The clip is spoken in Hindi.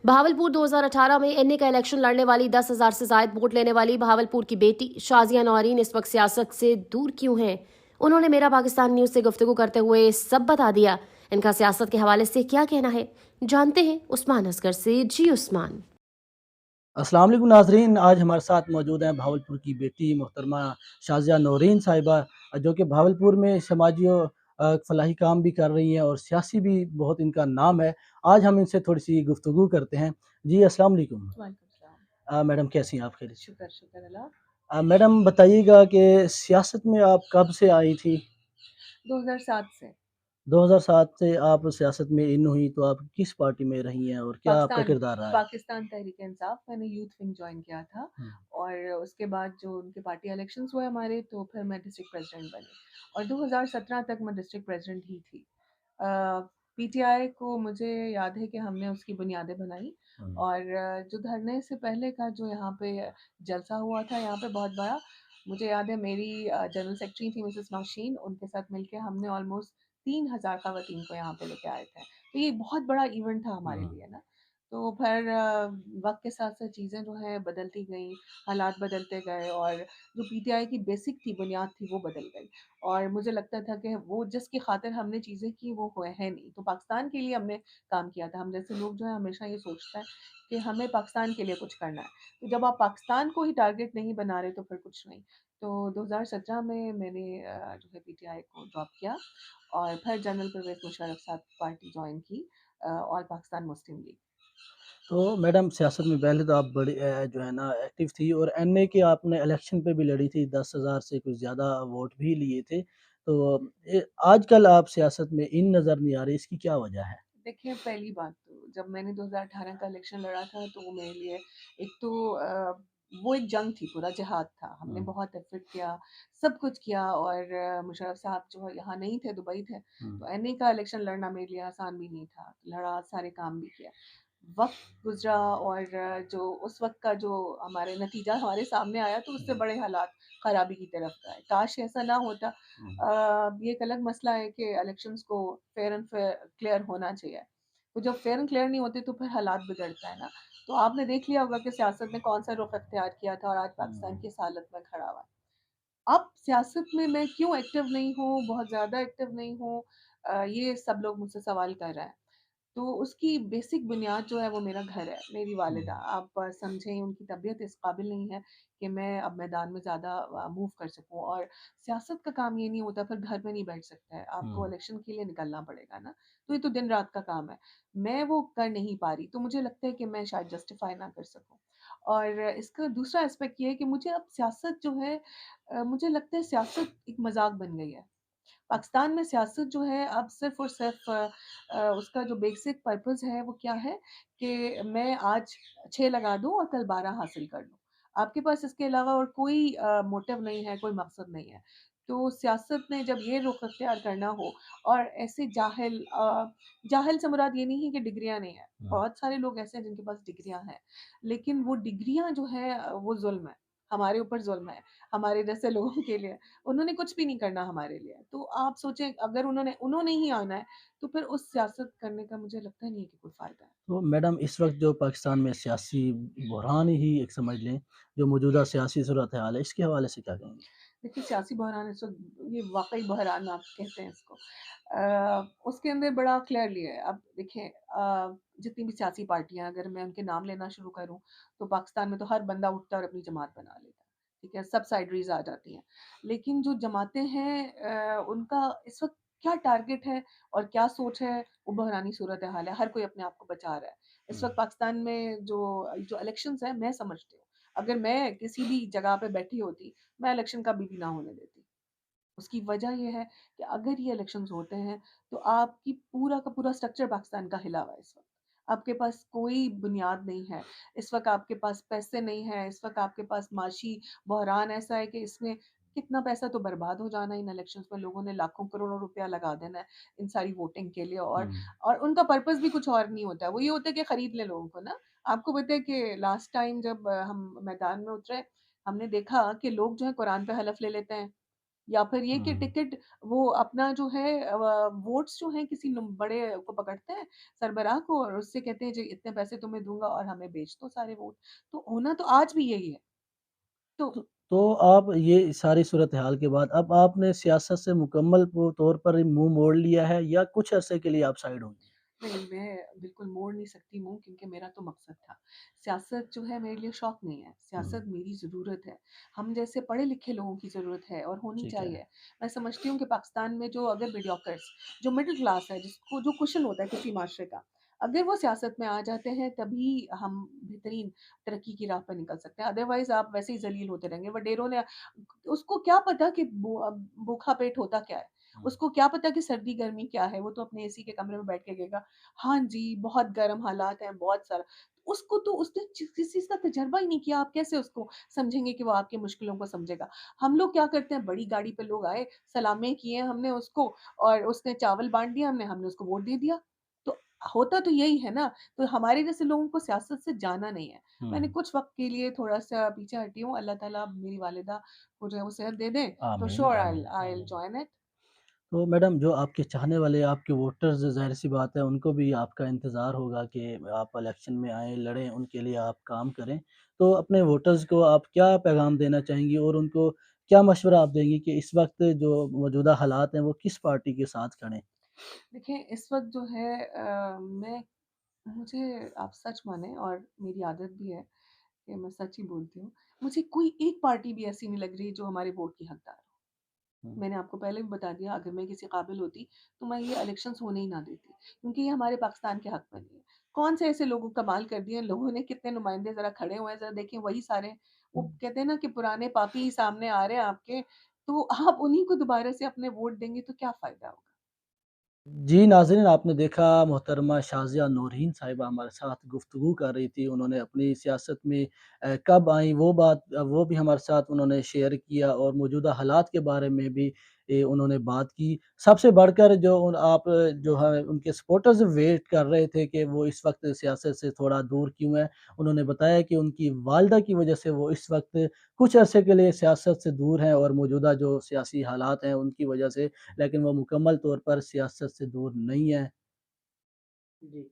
भावलपुर 2018 में एनए का इलेक्शन लड़ने वाली 10,000 से ज्यादा वोट लेने वाली भावलपुर की बेटी शाजिया नौरीन इस वक्त सियासत से दूर क्यों है? उन्होंने मेरा पाकिस्तान न्यूज से गुफ्तगू करते हुए सब बता दिया। इनका सियासत के हवाले से क्या कहना है, जानते हैं उस्मान असगर से। जी उस्मान। अस्सलाम वालेकुम नाजरीन, आज हमारे साथ मौजूद हैं भावलपुर की बेटी मोहतरमा शाजिया नौरीन साहिबा, जो कि भावलपुर में समाजी और फलाही काम भी कर रही हैं और सियासी भी बहुत इनका नाम है। आज हम इनसे थोड़ी सी गुफ्तगू करते हैं। जी अस्सलाम वालेकुम। वालेकुम सलाम। मैडम कैसी हैं आप? खैरियत से? शुक्र शुक्र अल्लाह। मैडम बताइएगा कि सियासत में आप कब से आई थी? 2007 से 2007 से आप सियासत में इन हुई, तो आप किस पार्टी में रही हैं और क्या आपका पाकिस्तान किरदार रहा है? पाकिस्तान तहरीक-ए-इंसाफ मैंने यूथ विंग जॉइन किया था हम्म। और उसके बाद जो उनके पार्टी इलेक्शंस हुए हमारे, तो फिर मैं डिस्ट्रिक्ट प्रेसिडेंट बनी और 2017 तक मैं डिस्ट्रिक्ट प्रेसिडेंट ही थी। पीटीआई को मुझे याद है कि हमने उसकी बुनियादें बनाई और जो धरने से पहले का जो यहाँ पे जलसा हुआ था यहाँ पे बहुत बड़ा, मुझे याद है मेरी जनरल सेक्रेटरी थी मिसेस नौशीन, उनके साथ मिलके हमने ऑलमोस्ट 3,000 ख़वातीन को यहाँ पे लेके आए थे। तो ये बहुत बड़ा इवेंट था हमारे लिए ना। तो फिर वक़्त के साथ-साथ चीज़ें जो हैं बदलती गईं, हालात बदलते गए और जो पीटीआई की बेसिक थी, बुनियाद थी, वो बदल गई। और मुझे लगता था कि वो जिसकी खातिर हमने चीज़ें की वो है नहीं। तो पाकिस्तान के लिए हमने काम किया था। हम जैसे लोग जो हैं हमेशा ये सोचते हैं कि हमें पाकिस्तान के लिए कुछ करना है। तो जब आप पाकिस्तान को ही टारगेट नहीं बना रहे तो फिर कुछ नहीं। तो 2017 में मैंने जो है पीटीआई को ड्रॉप किया और फिर जनरल परवेज़ मुशर्रफ साहब की पार्टी जॉइन की, ऑल पाकिस्तान मुस्लिम लीग। तो मैडम सियासत में पहले तो आप बड़ी जो है ना एक्टिव थी और एनए के आपने इलेक्शन पे भी लड़ी थी, 10,000 से कुछ ज़्यादा वोट भी लिए थे। तो आजकल आप सियासत में इन नज़र नहीं आ रही, इसकी क्या वजह है? देखिए, पहली बात तो जब मैंने 2018 का इलेक्शन लड़ा था तो वो मेरे लिए एक तो वो एक जंग थी, पूरा जिहाद था। हमने हुँ, बहुत एफ़र्ट किया, सब कुछ किया और मुशर्रफ साहब जो है यहाँ नहीं थे, दुबई थे। हुँ, तो एनए का इलेक्शन लड़ना मेरे लिए आसान भी नहीं था। लड़ा, सारे काम भी किया। वक़्त गुज़रा और जो उस वक़्त का जो हमारे नतीजा हमारे सामने आया तो उससे हुँ, बड़े हालात ख़राबी की तरफ गए। काश ऐसा ना होता। हुँ, ये एक अलग मसला है कि इलेक्शंस को फ़ेयर एंड क्लियर होना चाहिए। तो जब फ़ेयर एंड क्लियर नहीं होते तो फिर हालात बिगड़ता है ना। तो आपने देख लिया होगा कि सियासत ने कौन-सा रुख इख्तियार किया था और आज पाकिस्तान हुँ, किस हालत में खड़ा हुआ है। अब सियासत में मैं क्यों एक्टिव नहीं हूँ, बहुत ज़्यादा एक्टिव नहीं हूँ, ये सब लोग मुझसे सवाल कर रहे हैं। तो उसकी बेसिक बुनियाद जो है वो मेरा घर है, मेरी वालिदा। हुँ, आप समझें उनकी तबीयत इस काबिल नहीं है कि मैं अब मैदान में ज़्यादा मूव कर सकूँ और सियासत का काम ये नहीं होता फिर घर में नहीं बैठ सकते हैं, आपको हुँ। इलेक्शन के लिए निकलना पड़ेगा ना। तो ये तो दिन-रात का काम है। मैं वो कर नहीं पा रही, तो मुझे लगता है कि मैं शायद जस्टिफ़ाई ना कर सकूँ। और इसका दूसरा एस्पेक्ट ये है कि मुझे अब सियासत जो है मुझे लगता है सियासत एक मज़ाक बन गई है। पाकिस्तान में सियासत जो है अब सिर्फ़ और सिर्फ़ उसका जो बेसिक पर्पस है वो क्या है कि मैं आज 6 लगा दूँ और कल 12 हासिल कर लूँ। आपके पास इसके अलावा और कोई मोटिव नहीं है, कोई मकसद नहीं है। तो सियासत ने जब ये रुख इख्तियार करना हो और ऐसे जाहिल से मुराद ये नहीं है कि डिग्रियाँ नहीं हैं। हुँ। बहुत सारे लोग ऐसे हैं जिनके पास डिग्रियाँ हैं, लेकिन वो डिग्रियाँ जो हैं वो ज़ुल्म है, हमारे ऊपर ज़ुल्म है, हमारे जैसे लोगों के लिए। उन्होंने कुछ भी नहीं करना हमारे लिए। तो आप सोचें अगर उन्होंने उन्होंने ही आना है, तो फिर उस सियासत करने का मुझे लगता नहीं है कि कोई फ़ायदा है। तो मैडम इस वक़्त जो पाकिस्तान में सियासी बहरान ही एक समझ लें, जो मौजूदा सियासी सूरत-ए-हाल है, इसके हवाले से क्या कहेंगी? देखिए सियासी बहरान इस वक़्त ये वाक़ई बहरान आप कहते हैं इसको। उसके अंदर बड़ा क्लियरली है। अब देखिए जितनी भी सियासी पार्टियाँ हैं अगर मैं उनके नाम लेना शुरू करूँ, तो पाकिस्तान में तो हर बंदा उठता है और अपनी जमात बना लेता है। ठीक है? सबसाइडरीज़ आ जाती हैं। लेकिन जो जमातें हैं उनका इस वक़्त क्या टारगेट है और क्या सोच है, वो बहरानी सूरत-ए-हाल है। हर कोई अपने आप को बचा रहा है। इस हुँ, वक़्त पाकिस्तान में जो जो इलेक्शंस हैं मैं समझती हूँ, अगर मैं किसी भी जगह पे बैठी होती मैं इलेक्शन कभी भी ना होने देती। उसकी वजह ये है कि अगर ये इलेक्शंस होते हैं, तो आपकी पूरा का पूरा स्ट्रक्चर पाकिस्तान का हिला हुआ है इस वक़्त। आपके पास कोई बुनियाद नहीं है। इस वक़्त आपके पास पैसे नहीं हैं, इस वक़्त आपके पास माशी बहरान ऐसा है कि इसमें कितना पैसा तो बर्बाद हो जाना है इन इलेक्शंस में, लोगों ने लाखों करोड़ों रुपया लगा देना है इन सारी वोटिंग के लिए हुँ, और उनका पर्पस भी कुछ और नहीं होता है। वो ये होता है कि खरीद लें लोगों को ना। आपको पता है कि लास्ट टाइम जब हम मैदान में उतरे, हमने देखा कि लोग जो है कुरान पे हलफ़ ले लेते हैं। या फिर ये कि हुँ। टिकट वो अपना जो है वोट्स जो हैं किसी बड़े को पकड़ते हैं, सरबराह को, और उससे कहते हैं जी इतने पैसे तुम्हें दूँगा और हमें बेच दो सारे वोट। तो होना तो आज भी यही है। तो तो आप ये सारी सूरत-हाल के बाद अब आपने सियासत से मुकम्मल तौर पर मुँह मोड़ लिया है या कुछ अरसे के लिए आप साइड हो गई? नहीं, मैं बिल्कुल मोड़ नहीं सकती मुँह, क्योंकि मेरा तो मकसद था। सियासत जो है मेरे लिए शौक नहीं है, हुँ, सियासत मेरी ज़रूरत है। हम जैसे पढ़े-लिखे लोगों की ज़रूरत है और होनी ठीक है। चाहिए। मैं समझती हूँ कि पाकिस्तान में जो अगर मीडियोक्र्स, जो मिडल क्लास है, जिसको जो कुशन होता है किसी माशरे का, अगर वो सियासत में आ जाते हैं तभी हम बेहतरीन तरक्की की राह पर निकल सकते हैं। अदरवाइज़ आप वैसे ही ज़लील होते रहेंगे। वडेरों ने, उसको क्या पता कि भूखा पेट होता क्या है? हुँ, उसको क्या पता कि सर्दी-गर्मी क्या है? वो तो अपने एसी के कमरे में बैठ के कहेगा, हाँ जी, बहुत गर्म हालात हैं, बहुत सारा। उसको तो उसने किस चीज़ का तजुर्बा ही नहीं किया, आप कैसे उसको समझेंगे कि वो आपकी मुश्किलों को समझेगा? हम लोग क्या करते हैं, बड़ी गाड़ी पे लोग आए, सलामी किए हमने उसको, और उसने चावल बाँट दिया हमने उसको वोट दे दिया। तो होता तो यही है ना, तो हमारे जैसे लोगों को सियासत से जाना नहीं है। मैंने हुँ। कुछ वक़्त के लिए थोड़ा-सा पीछे हटी हूँ, अल्लाह ताला मेरी वालिदा को जो है वो सेहत दे दें, तो आमीन, श्योर आई आमीन, आई विल आमीन। Join it. तो मैडम जो आपके चाहने वाले आपके वोटर्स ज़ाहिर-सी बात है उनको भी आपका इंतज़ार होगा कि आप इलेक्शन में आएँ, लड़ें, उनके लिए आप काम करें। तो अपने वोटर्स को आप क्या पैगाम देना चाहेंगी और उनको क्या मशवरा आप देंगी कि इस वक़्त जो मौजूदा हालात हैं वो किस पार्टी के साथ खड़ें? देखिए, इस वक़्त जो है मैं मुझे, आप सच मानें और मेरी आदत भी है कि मैं सच ही बोलती हूँ, मुझे कोई एक पार्टी भी ऐसी नहीं लग रही जो हमारे वोट की हकदार हो। हुँ, मैंने आपको पहले भी बता दिया, अगर मैं किसी काबिल होती, तो मैं ये इलेक्शंस होने ही ना देती, क्योंकि ये हमारे पाकिस्तान के हक में नहीं है। कौन से ऐसे लोगों कमाल कर दिए, लोगों ने कितने नुमाइंदे ज़रा खड़े हुए हैं, ज़रा देखिए वही सारे, वो कहते हैं ना कि पुराने पापी ही सामने आ रहे हैं आपके, तो आप उन्हीं को दोबारा से अपने वोट देंगे तो क्या फ़ायदा होगा? जी, नाज़रीन आपने देखा मोहतरमा शाज़िया नूरहीन साहिबा हमारे साथ गुफ्तगू कर रही थी। उन्होंने अपनी सियासत में कब आईं वो बात वो भी हमारे साथ उन्होंने शेयर किया और मौजूदा हालात के बारे में भी उन्होंने बात की। सबसे बढ़कर जो आप जो है उनके सपोर्टर्स वेट कर रहे थे कि वो इस वक़्त सियासत से थोड़ा दूर क्यों हैं। उन्होंने बताया कि उनकी वालिदा की वजह से वो इस वक़्त कुछ अरसे के लिए सियासत से दूर हैं और मौजूदा जो सियासी हालात हैं उनकी वजह से, लेकिन वो मुकम्मल तौर पर सियासत से दूर नहीं है। जी।